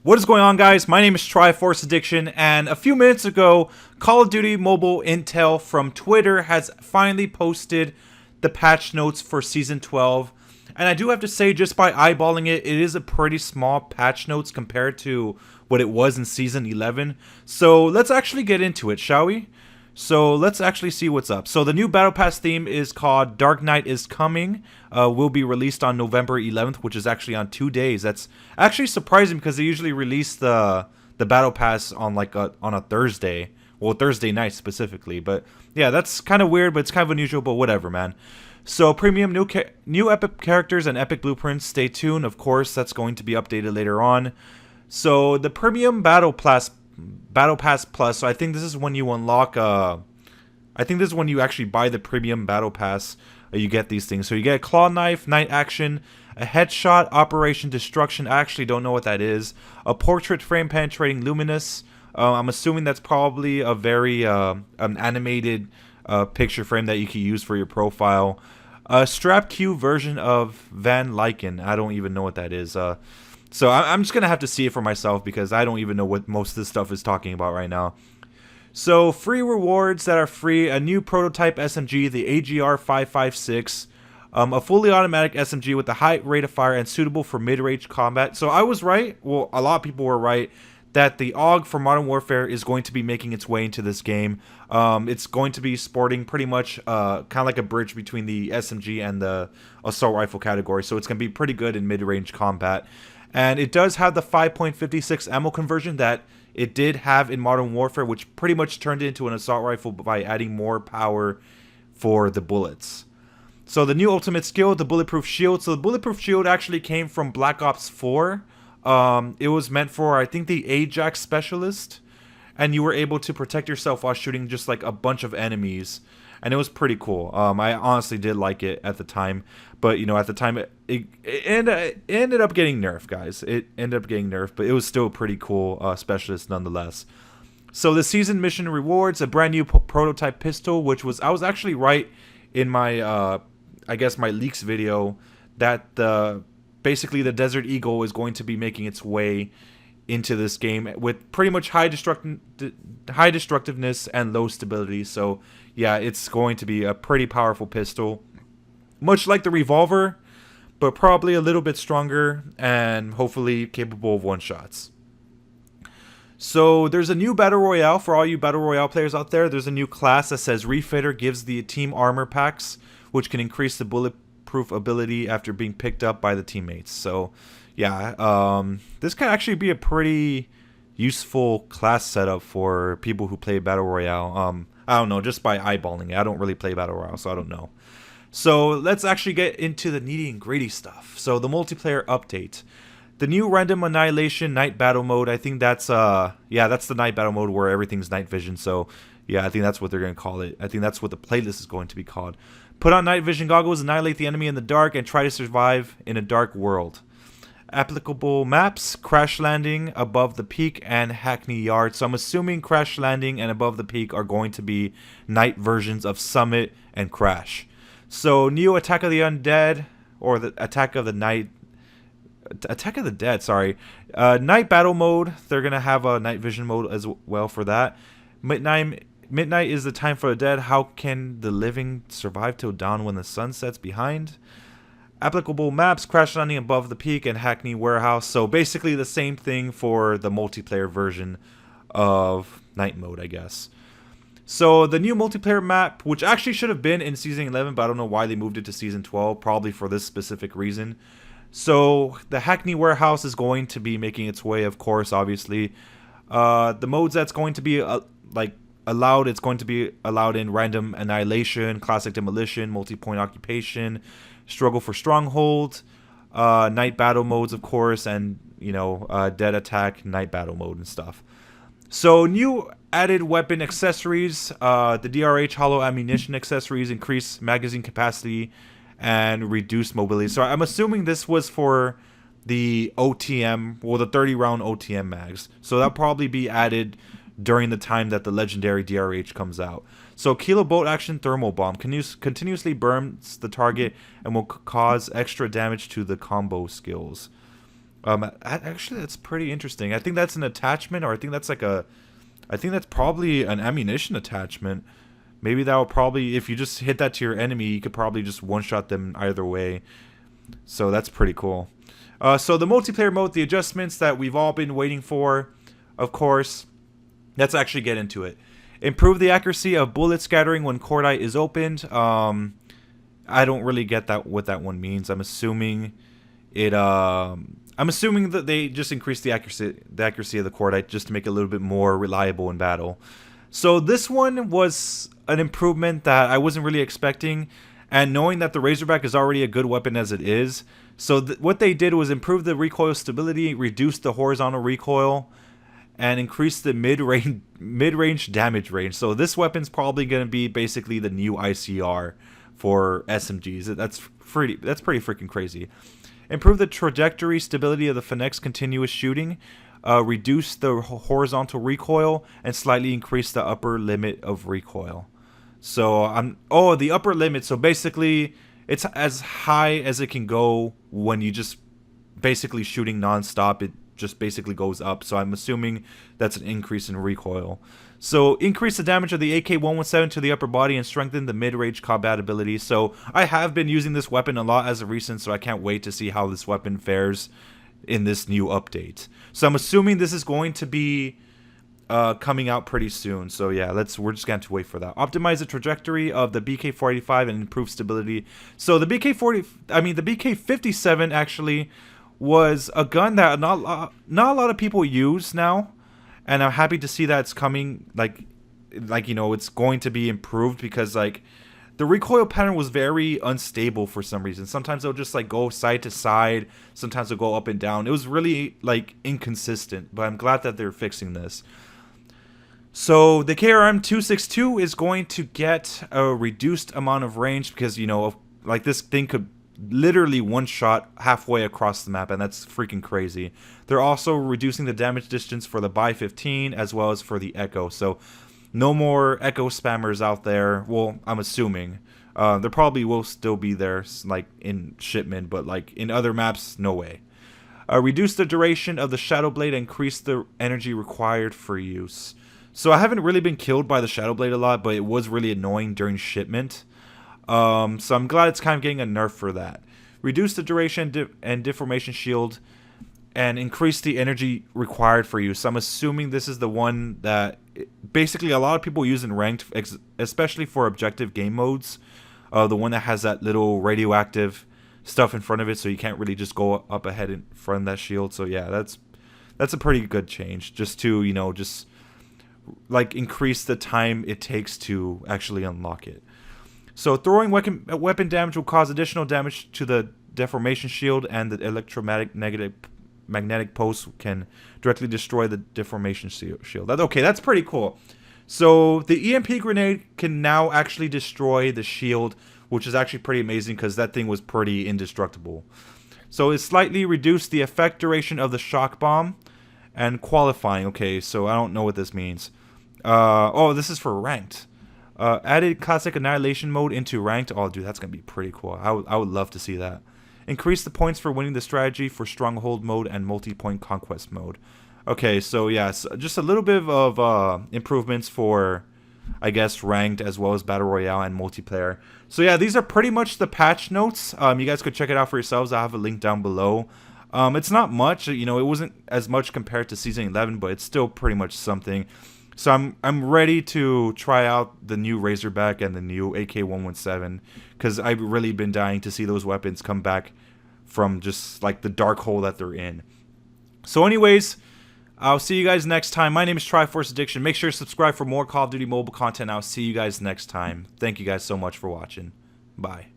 What is going on, guys? My name is Triforce Addiction, and a few minutes ago, Call of Duty Mobile Intel from Twitter has finally posted the patch notes for Season 12. And I do have to say, just by eyeballing it, it is a pretty small patch notes compared to what it was in Season 11. So let's actually get into it, shall we? So let's actually see what's up. So the new Battle Pass theme is called Dark Knight is Coming. Will be released on November 11th, which is actually on 2 days. That's actually surprising because they usually release the Battle Pass on on a Thursday. Well, Thursday night specifically. But yeah, that's kind of weird, but it's kind of unusual. But whatever, man. So premium new epic characters and epic blueprints. Stay tuned. Of course, that's going to be updated later on. So the premium Battle Pass Plus. So I think this is when you unlock. I think this is when you actually buy the premium Battle Pass. You get these things. So you get a claw knife, night action, a headshot, Operation Destruction. I actually don't know what that is. A portrait frame penetrating luminous. I'm assuming that's probably a very an animated picture frame that you can use for your profile. A strap Q version of Van Lyken. I don't even know what that is. So I'm just gonna have to see it for myself because I don't even know what most of this stuff is talking about right now. So free rewards that are free: a new prototype SMG, the AGR 556, a fully automatic SMG with a high rate of fire and suitable for mid-range combat. So I was right. Well, a lot of people were right that the AUG for Modern Warfare is going to be making its way into this game. It's going to be sporting pretty much kind of like a bridge between the SMG and the assault rifle category. So it's going to be pretty good in mid-range combat. And it does have the 5.56 ammo conversion that it did have in Modern Warfare, which pretty much turned it into an assault rifle by adding more power for the bullets. So the new ultimate skill, the bulletproof shield. So the bulletproof shield actually came from Black Ops 4. It was meant for, I think, the Ajax specialist. And you were able to protect yourself while shooting just like a bunch of enemies. And it was pretty cool. I honestly did like it at the time. But, you know, at the time, it ended up getting nerfed, guys. It ended up getting nerfed, but it was still a pretty cool specialist nonetheless. So the season mission rewards a brand new prototype pistol, which was, I was actually right in my, I guess, my leaks video that basically the Desert Eagle is going to be making its way into this game with pretty much high destructiveness and low stability. So yeah, it's going to be a pretty powerful pistol, much like the revolver, but probably a little bit stronger and hopefully capable of one-shots. So there's a new Battle Royale for all you Battle Royale players out there. There's a new class that says Refitter, gives the team armor packs, which can increase the bulletproof ability after being picked up by the teammates. So yeah, this can actually be a pretty useful class setup for people who play Battle Royale. I don't know, just by eyeballing it. I don't really play Battle Royale, so I don't know. So let's actually get into the nitty and gritty stuff. So the multiplayer update. The new random annihilation night battle mode. I think that's that's the night battle mode where everything's night vision. So yeah, I think that's what they're going to call it. I think that's what the playlist is going to be called. Put on night vision goggles, annihilate the enemy in the dark, and try to survive in a dark world. Applicable maps: Crash Landing, Above the Peak, and Hackney Yard. So I'm assuming Crash Landing and Above the Peak are going to be night versions of Summit and Crash. So new Attack of the Undead, or the Attack of the Dead, sorry. Night battle mode, they're going to have a night vision mode as well for that. Midnight is the time for the dead. How can the living survive till dawn when the sun sets behind? Applicable maps: Crash Landing, Above the Peak, and Hackney Warehouse. So basically the same thing for the multiplayer version of night mode, I guess. So the new multiplayer map, which actually should have been in Season 11, but I don't know why they moved it to Season 12, probably for this specific reason. So the Hackney Warehouse is going to be making its way, of course, obviously. The modes that's going to be allowed, it's going to be allowed in Random Annihilation, Classic Demolition, Multi-Point Occupation, Struggle for Stronghold, Night Battle modes, of course, and, you know, Dead Attack, Night Battle mode and stuff. So new added weapon accessories, the DRH hollow ammunition accessories increase magazine capacity and reduce mobility. So I'm assuming this was for the OTM, well, the 30-round OTM mags. So that'll probably be added during the time that the legendary DRH comes out. So Kilo Bolt Action Thermal Bomb continuously burns the target and will cause extra damage to the combo skills. Actually, that's pretty interesting. I think that's an attachment, or I think that's probably an ammunition attachment. Maybe that will probably, if you just hit that to your enemy, you could probably just one-shot them either way. So that's pretty cool. So the multiplayer mode, the adjustments that we've all been waiting for, of course. Let's actually get into it. Improve the accuracy of bullet scattering when cordite is opened. I don't really get what that one means. I'm assuming that they just increased the accuracy of the cordite just to make it a little bit more reliable in battle. So this one was an improvement that I wasn't really expecting, and knowing that the Razorback is already a good weapon as it is. So what they did was improve the recoil stability, reduce the horizontal recoil, and increase the mid-range damage range. So this weapon's probably going to be basically the new ICR for SMGs. That's pretty freaking crazy. Improve the trajectory stability of the Fennex continuous shooting, reduce the horizontal recoil, and slightly increase the upper limit of recoil. So the upper limit. So basically, it's as high as it can go when you just basically shooting nonstop. It just basically goes up. So I'm assuming that's an increase in recoil. So increase the damage of the AK-117 to the upper body and strengthen the mid-range compatibility. So I have been using this weapon a lot as of recent, so I can't wait to see how this weapon fares in this new update. So I'm assuming this is going to be coming out pretty soon. So yeah, we're just going to wait for that. Optimize the trajectory of the BK-485 and improve stability. So the BK-57 actually was a gun that not a lot of people use now, and I'm happy to see that it's coming, like it's going to be improved, because like the recoil pattern was very unstable for some reason. Sometimes it'll just like go side to side, sometimes it'll go up and down. It was really like inconsistent, but I'm glad that they're fixing this. So the KRM 262 is going to get a reduced amount of range, because like this thing could literally one shot halfway across the map, and that's freaking crazy. They're also reducing the damage distance for the Buy 15 as well as for the Echo. So no more Echo spammers out there. Well, I'm assuming there probably will still be there, like in shipment, but like in other maps, no way. Reduce the duration of the Shadow Blade and increase the energy required for use. So I haven't really been killed by the Shadow Blade a lot, but it was really annoying during shipment. So I'm glad it's kind of getting a nerf for that. Reduce the duration and deformation shield, and increase the energy required for use. So I'm assuming this is the one that basically a lot of people use in ranked, especially for objective game modes. The one that has that little radioactive stuff in front of it, so you can't really just go up ahead in front of that shield. So yeah, that's a pretty good change, just to just like increase the time it takes to actually unlock it. So throwing weapon damage will cause additional damage to the deformation shield, and the electromagnetic pulse can directly destroy the deformation shield. Okay, that's pretty cool. So the EMP grenade can now actually destroy the shield, which is actually pretty amazing, because that thing was pretty indestructible. So it slightly reduced the effect duration of the shock bomb and qualifying. Okay, so I don't know what this means. This is for ranked. Added classic annihilation mode into ranked. Oh, dude, that's gonna be pretty cool. I would love to see that. Increase the points for winning the strategy for stronghold mode and multi-point conquest mode. Okay, so yeah, just a little bit of improvements for, I guess, ranked as well as battle royale and multiplayer. So yeah, these are pretty much the patch notes. You guys could check it out for yourselves. I have a link down below. It's not much, it wasn't as much compared to season 11, but it's still pretty much something. So I'm ready to try out the new Razorback and the new AK-117, because I've really been dying to see those weapons come back from just like the dark hole that they're in. So anyways, I'll see you guys next time. My name is Triforce Addiction. Make sure to subscribe for more Call of Duty mobile content. I'll see you guys next time. Thank you guys so much for watching. Bye.